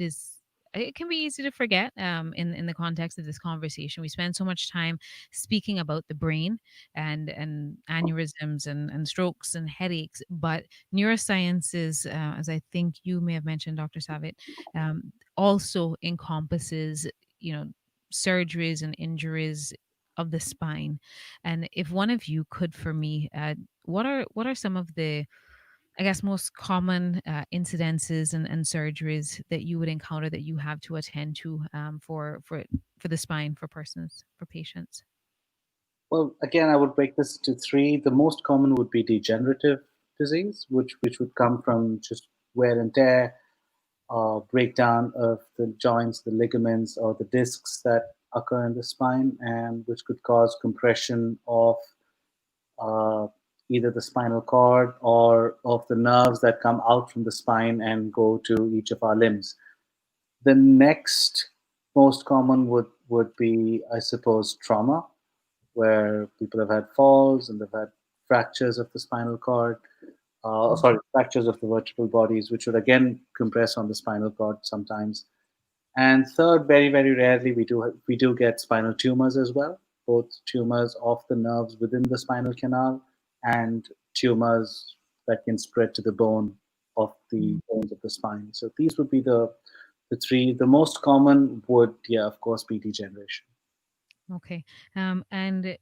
it can be easy to forget in the context of this conversation. We spend so much time speaking about the brain and aneurysms and strokes and headaches, but neurosciences, as I think you may have mentioned, Dr. Savit, also encompasses, you know, surgeries and injuries of the spine. And if one of you could, for me, what are some of the I guess, most common incidences and surgeries that you would encounter that you have to attend to for the spine for patients? Well, again, I would break this into three. The most common would be degenerative disease, which would come from just wear and tear, breakdown of the joints, the ligaments, or the discs that occur in the spine, and which could cause compression of uh, either the spinal cord or of the nerves that come out from the spine and go to each of our limbs. The next most common would be, I suppose, trauma, where people have had falls and they've had fractures of the spinal cord, fractures of the vertebral bodies, which would again compress on the spinal cord sometimes. And third, very very rarely, we do get spinal tumors as well, both tumors of the nerves within the spinal canal and tumors that can spread to the bone of the bones of the spine. So these would be the three. The most common would, yeah, of course, be degeneration. Okay. And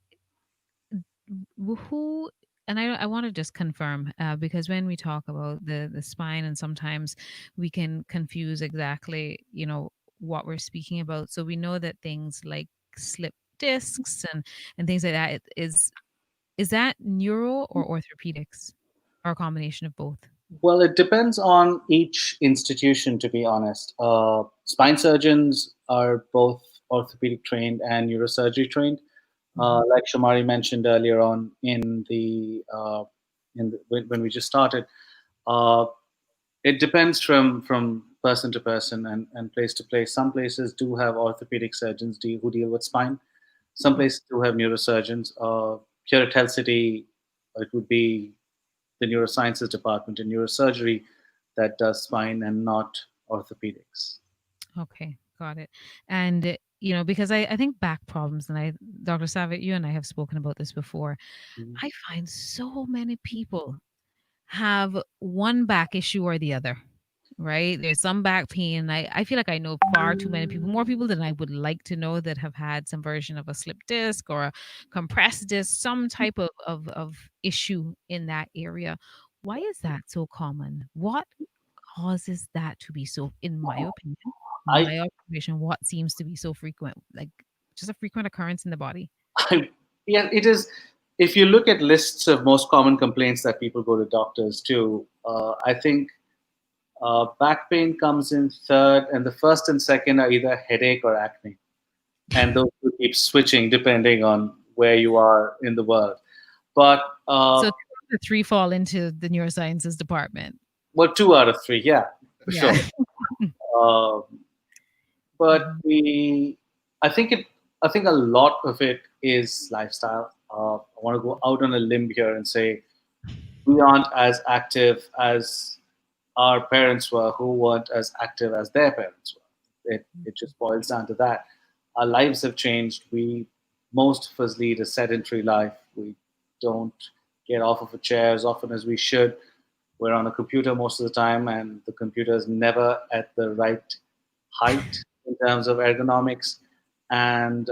who, and I want to just confirm, because when we talk about the spine, and sometimes we can confuse exactly, what we're speaking about. So we know that things like slip discs and things like that, is that neuro or orthopedics, or a combination of both? Well, it depends on each institution, to be honest. Spine surgeons are both orthopedic trained and neurosurgery trained. Like Shomari mentioned earlier on when we just started, uh, it depends from person to person and place to place. Some places do have orthopedic surgeons who deal with spine. Some places do have neurosurgeons. Here at Health City, it would be the neurosciences department in neurosurgery that does spine and not orthopedics. Okay, got it. And because I think back problems, and Dr. Savit, you and I have spoken about this before. I find so many people have one back issue or the other, right? There's some back pain. I feel like I know far too many people, more people than I would like to know, that have had some version of a slip disc or a compressed disc, some type of issue in that area. Why is that so common? What causes that to be so, in my opinion, I, my observation, what seems to be so frequent, like just a frequent occurrence in the body? yeah, it is. If you look at lists of most common complaints that people go to doctors to, I think back pain comes in third, and the first and second are either headache or acne. And those two keep switching depending on where you are in the world. But So the three fall into the neurosciences department. well, 2 out of 3, yeah, for Yeah. sure. But I think a lot of it is lifestyle. I want to go out on a limb here and say we aren't as active as our parents were, who weren't as active as their parents were. It just boils down to that. Our lives have changed. Most of us lead a sedentary life. We don't get off of a chair as often as we should. We're on a computer most of the time, and the computer is never at the right height in terms of ergonomics. And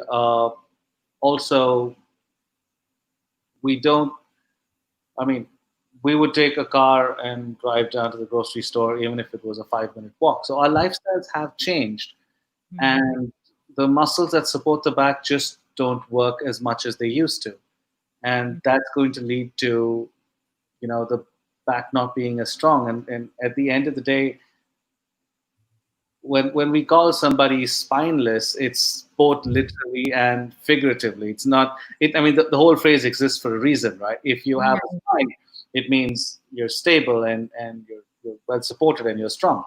also, we don't, I mean, we would take a car and drive down to the grocery store, even if it was a 5-minute walk. So our lifestyles have changed. And the muscles that support the back just don't work as much as they used to. And that's going to lead to, the back not being as strong. And at the end of the day, when we call somebody spineless, it's both literally and figuratively. It's not. The whole phrase exists for a reason, right? If you have a spine, it means you're stable and you're well supported and you're strong,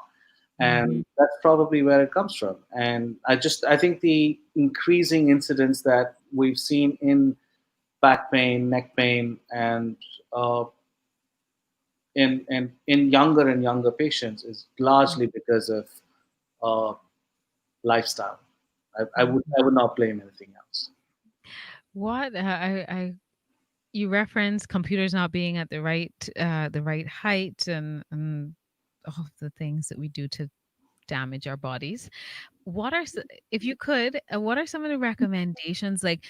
and that's probably where it comes from. And I think the increasing incidence that we've seen in back pain, neck pain, and in younger and younger patients is largely because of lifestyle. I would not blame anything else. What you reference computers not being at the right height, and all of the things that we do to damage our bodies. If you could, what are some of the recommendations? Like,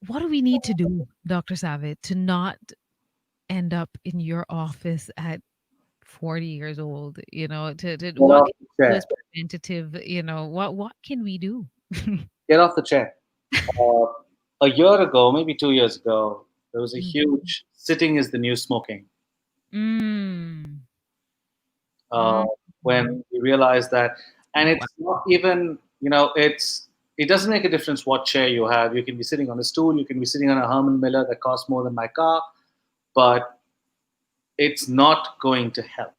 what do we need to do, Dr. Savit, to not end up in your office at 40 years old? To Get what off can the we do chair. as preventative? What can we do? Get off the chair. Uh, a year ago, maybe 2 years ago, there was a huge sitting is the new smoking. Mm. Uh, Mm. when we realized that, and Wow. it's not even, it doesn't make a difference what chair you have. You can be sitting on a stool, you can be sitting on a Herman Miller that costs more than my car, but it's not going to help.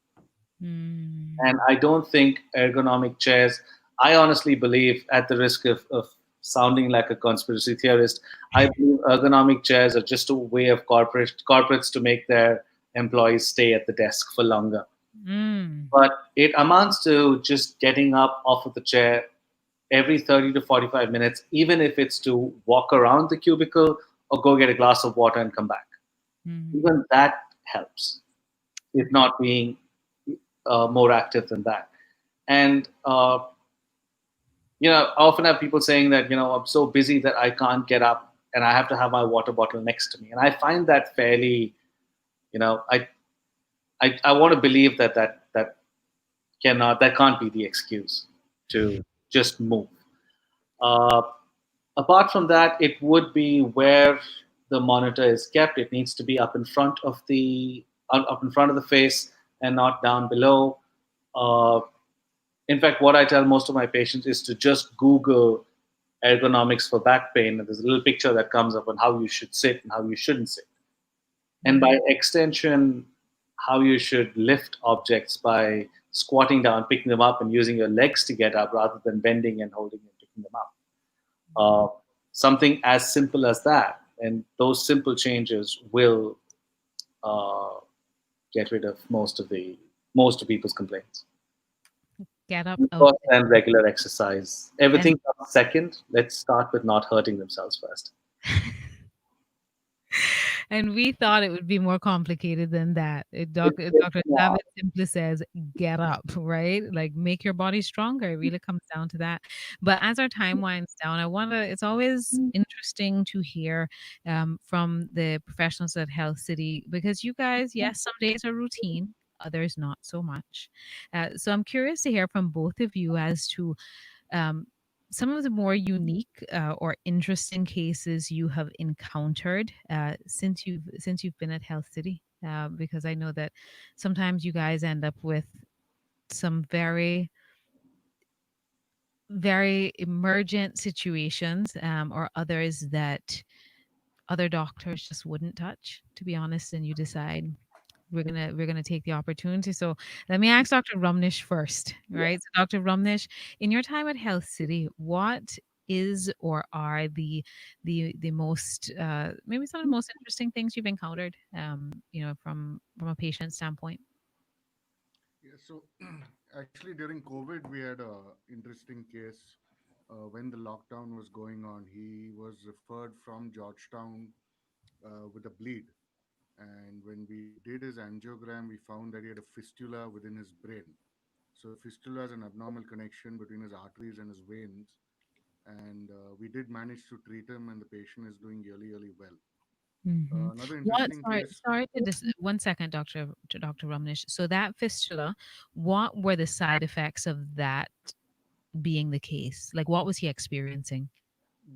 And I don't think ergonomic chairs, I honestly believe, at the risk of sounding like a conspiracy theorist, I believe ergonomic chairs are just a way of corporates to make their employees stay at the desk for longer. Mm. But it amounts to just getting up off of the chair every 30 to 45 minutes, even if it's to walk around the cubicle or go get a glass of water and come back. Even that helps, if not being more active than that. And, I often have people saying that, I'm so busy that I can't get up and I have to have my water bottle next to me. And I find that fairly, I want to believe that can't be the excuse to just move. Uh, Apart from that, it would be where the monitor is kept. It needs to be up in front of the face and not down below. Uh, in fact, what I tell most of my patients is to just Google ergonomics for back pain, and there's a little picture that comes up on how you should sit and how you shouldn't sit. And by extension, how you should lift objects by squatting down, picking them up, and using your legs to get up rather than bending and holding and picking them up. Something as simple as that, and those simple changes will uh, get rid of most of people's complaints. Get up out First, and regular exercise. Everything And- comes second. Let's start with not hurting themselves first. And we thought it would be more complicated than that. Dr. Yeah. Savitr simply says, get up, right? Like make your body stronger. It really comes down to that. But as our time winds down, it's always interesting to hear from the professionals at Health City, because you guys, yes, some days are routine, others not so much. So I'm curious to hear from both of you as to um, some of the more unique or interesting cases you have encountered since you've been at Health City, because I know that sometimes you guys end up with some very very emergent situations, or others that other doctors just wouldn't touch, to be honest, and you decide we're gonna take the opportunity. So let me ask Dr. Romnesh first, right? So Dr. Romnesh, in your time at Health City, what is or are the most maybe some of the most interesting things you've encountered, from a patient standpoint? Yeah, so actually during COVID, we had a interesting case. When the lockdown was going on, he was referred from Georgetown with a bleed. And when we did his angiogram, we found that he had a fistula within his brain. So fistula is an abnormal connection between his arteries and his veins. And we did manage to treat him, and the patient is doing really, really well. Another What? interesting Sorry, case. sorry to this. 1 second, Dr. Ramnish. So that fistula, what were the side effects of that being the case? Like, what was he experiencing?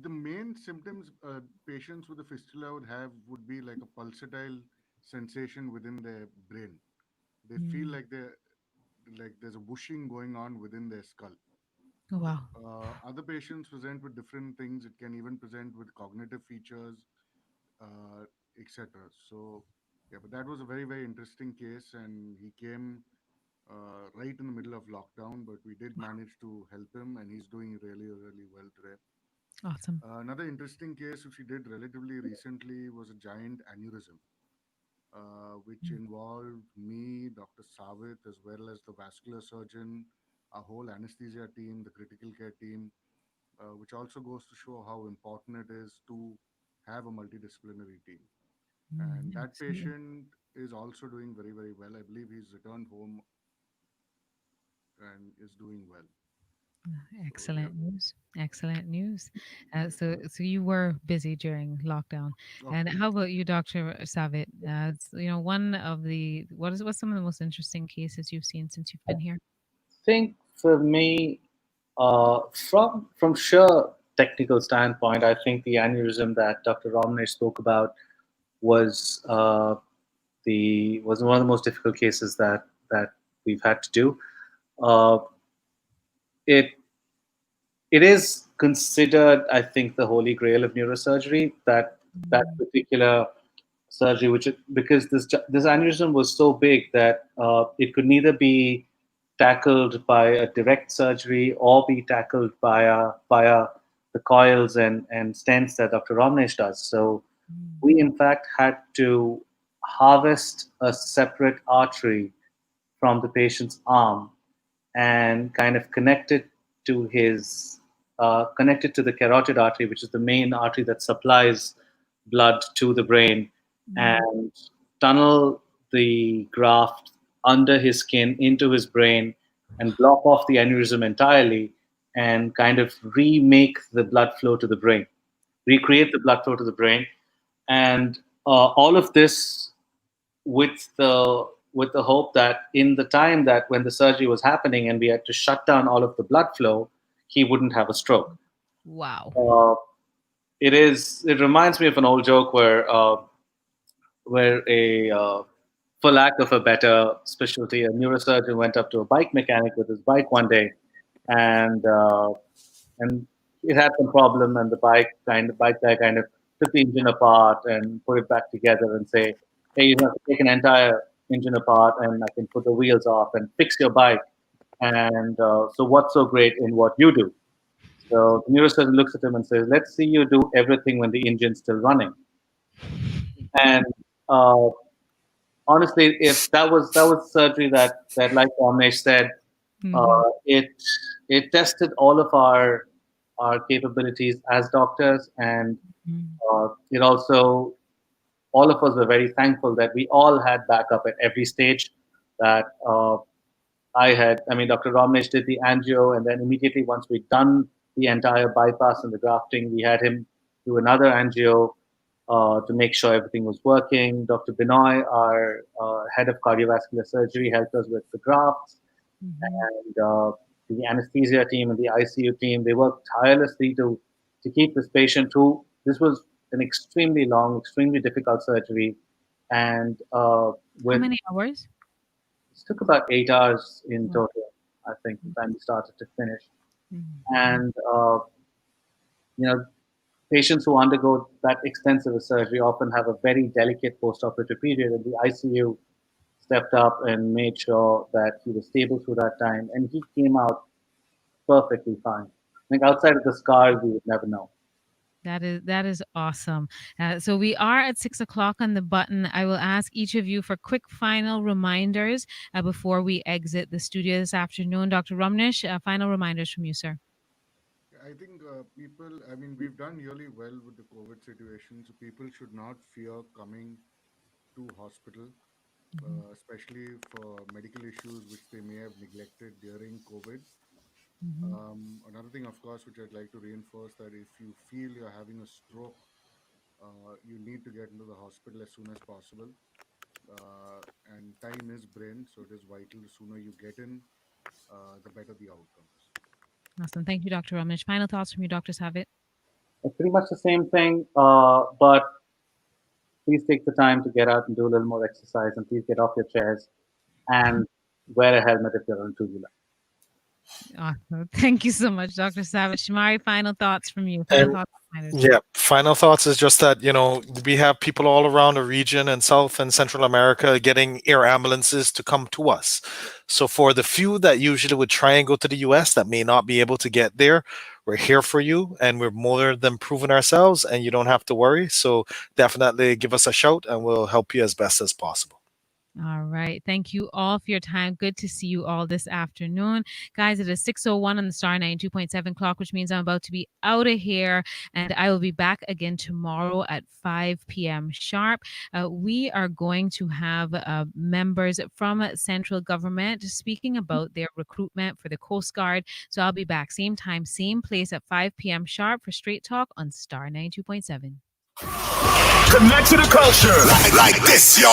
The main symptoms patients with a fistula would have would be like a pulsatile sensation within their brain. They feel Mm. like there's a whooshing going on within their skull. Oh, wow. Other patients present with different things. It can even present with cognitive features, uh, etc. So, yeah, but that was a very, very interesting case, and he came right in the middle of lockdown, but we did manage to help him, and he's doing really, really well today. Awesome. Another interesting case which we did relatively recently was a giant aneurysm, which involved me, Dr. Savit, as well as the vascular surgeon, our whole anesthesia team, the critical care team, which also goes to show how important it is to have a multidisciplinary team. And that Absolutely. patient is also doing very, very well. I believe he's returned home and is doing well. Excellent news. Excellent news. So you were busy during lockdown, and how about you, Dr. Savit? One of the what's some of the most interesting cases you've seen since you've been here? Think for me, from sheer technical standpoint, I think the aneurysm that Dr. Romnesh spoke about was was one of the most difficult cases that we've had to do. Uh, it it is considered, I think, the holy grail of neurosurgery. That particular surgery, because this aneurysm was so big that it could neither be tackled by a direct surgery or be tackled via the coils and stents that Dr. Romnesh does. So we in fact had to harvest a separate artery from the patient's arm and kind of connected to the carotid artery, which is the main artery that supplies blood to the brain, and tunnel the graft under his skin into his brain and block off the aneurysm entirely and kind of remake the blood flow to the brain, recreate the blood flow to the brain. And all of this with the hope that in the time that when the surgery was happening and we had to shut down all of the blood flow, he wouldn't have a stroke. Wow. It reminds me of an old joke where for lack of a better specialty, a neurosurgeon went up to a bike mechanic with his bike one day, and it had some problem, and the bike guy kind of took the engine apart and put it back together and say, "Hey, you have to take an entire engine apart, and I can put the wheels off and fix your bike. And so, what's so great in what you do?" So the neurosurgeon looks at him and says, "Let's see you do everything when the engine's still running." And honestly, if that was surgery that like Romnesh said, it tested all of our capabilities as doctors, and it also, all of us were very thankful that we all had backup at every stage. That Dr. Romnesh did the angio, and then immediately once we'd done the entire bypass and the grafting, we had him do another angio to make sure everything was working. Dr. Binoy, our head of cardiovascular surgery, helped us with the grafts. And the anesthesia team and the ICU team, they worked tirelessly to keep this patient who, this was an extremely long, extremely difficult surgery. And how many hours? It took about 8 hours in total, I think, from time we started to finish. And patients who undergo that extensive a surgery often have a very delicate post-operative period, and the ICU stepped up and made sure that he was stable through that time, and he came out perfectly fine. I think outside of the scar, we would never know. That is awesome. So we are at 6:00 on the button. I will ask each of you for quick final reminders before we exit the studio this afternoon. Dr. Romnesh, final reminders from you, sir. I think we've done really well with the COVID situation, so people should not fear coming to hospital, especially for medical issues which they may have neglected during COVID. Another thing, of course, which I'd like to reinforce, that if you feel you're having a stroke, you need to get into the hospital as soon as possible. And time is brain, so it is vital. The sooner you get in, the better the outcomes. Awesome. Thank you, Dr. Romnesh. Final thoughts from you, Dr. Savit? It's pretty much the same thing, but please take the time to get out and do a little more exercise, and please get off your chairs and wear a helmet if you're on two-wheeler. Awesome. Thank you so much, Dr. Savit. Shomari, final thoughts from you. Final thoughts is just that, we have people all around the region and South and Central America getting air ambulances to come to us. So for the few that usually would try and go to the US that may not be able to get there, we're here for you, and we're more than proven ourselves, and you don't have to worry. So definitely give us a shout and we'll help you as best as possible. All right. Thank you all for your time. Good to see you all this afternoon. Guys, it is 6:01 on the Star 92.7 clock, which means I'm about to be out of here. And I will be back again tomorrow at 5 p.m. sharp. We are going to have members from central government speaking about their recruitment for the Coast Guard. So I'll be back same time, same place at 5 p.m. sharp for Straight Talk on Star 92.7. Connect to the culture. Like this, y'all.